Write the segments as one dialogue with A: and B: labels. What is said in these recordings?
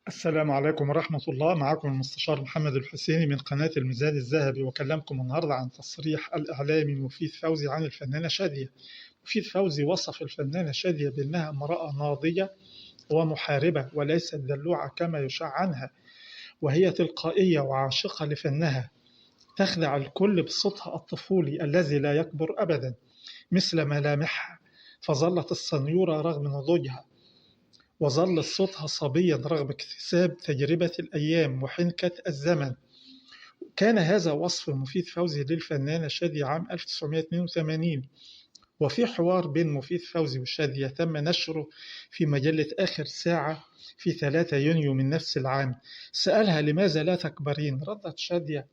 A: السلام عليكم ورحمة الله. معكم المستشار محمد الحسيني من قناة الميزان الذهبي، وأكلمكم النهاردة عن تصريح الإعلامي مفيد فوزي عن الفنانة شادية. مفيد فوزي وصف الفنانة شادية بأنها امرأة ناضجة ومحاربة وليست دلوعة كما يشاع عنها، وهي تلقائية وعاشقة لفنها، تخدع الكل بصوتها الطفولي الذي لا يكبر أبدا مثل ملامحها، فظلت السنيورة رغم نضوجها، وظل صوتها صبيا رغم اكتساب تجربة الأيام وحنكة الزمن. كان هذا وصف مفيد فوزي للفنانة شادية عام 1982. وفي حوار بين مفيد فوزي وشادية تم نشره في مجلة آخر ساعة في 3 يونيو من نفس العام، سألها: لماذا لا تكبرين؟ ردت شادية: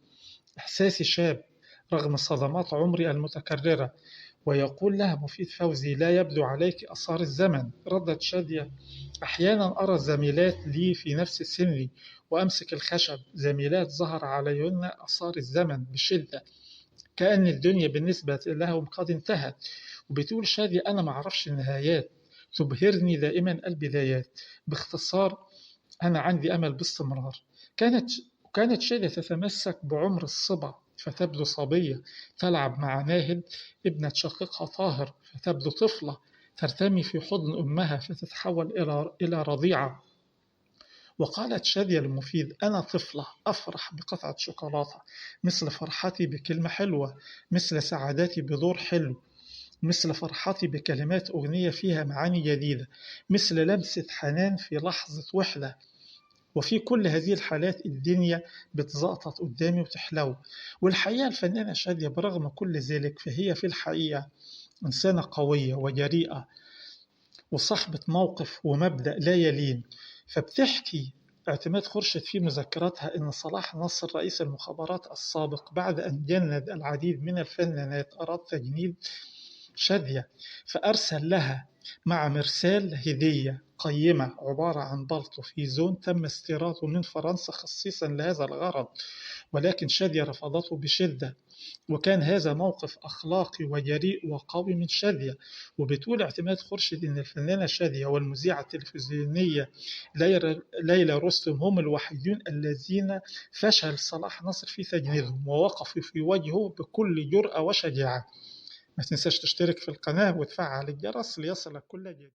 A: إحساسي شاب رغم صدمات عمري المتكررة. ويقول لها مفيد فوزي: لا يبدو عليك آثار الزمن. ردت شادية: أحيانا أرى زميلات لي في نفس سني وأمسك الخشب، زميلات ظهر عليهن آثار الزمن بشدة، كأن الدنيا بالنسبة لهم قد انتهت. وبتقول شادية: أنا معرفش النهايات، تبهرني دائما البدايات. باختصار، أنا عندي أمل باستمرار. كانت شادية تتمسك بعمر الصبا فتبدو صبية، تلعب مع ناهد ابنة شقيقها طاهر فتبدو طفلة، ترتمي في حضن أمها فتتحول إلى رضيعة. وقالت شادية لمفيد: أنا طفلة أفرح بقطعة شوكولاتة، مثل فرحتي بكلمة حلوة، مثل سعادتي بدور حلو، مثل فرحتي بكلمات أغنية فيها معاني جديدة، مثل لمسة حنان في لحظة وحدة. وفي كل هذه الحالات الدنيا بتزقطط قدامي وتحلو. والحقيقة الفنانة شادية برغم كل ذلك فهي في الحقيقة إنسانة قوية وجريئة وصاحبة موقف ومبدأ لا يلين. فبتحكي اعتماد خورشيد في مذكراتها إن صلاح نصر رئيس المخابرات السابق بعد أن جند العديد من الفنانات أراد تجنيد شادية، فأرسل لها مع مرسال هدية قيمة عبارة عن بلطو في زون تم استيراده من فرنسا خصيصا لهذا الغرض، ولكن شادية رفضته بشدة. وكان هذا موقف أخلاقي وجريء وقوي من شادية. وبتقول اعتماد خورشيد إن الفنانة شادية والمذيعة التلفزيونية ليلى رستم هم الوحيدين الذين فشل صلاح نصر في تجنيدهم ووقفوا في وجهه بكل جرأة وشجاعة. ما تنساش تشترك في القناة وتفعل الجرس ليصلك كل جديد.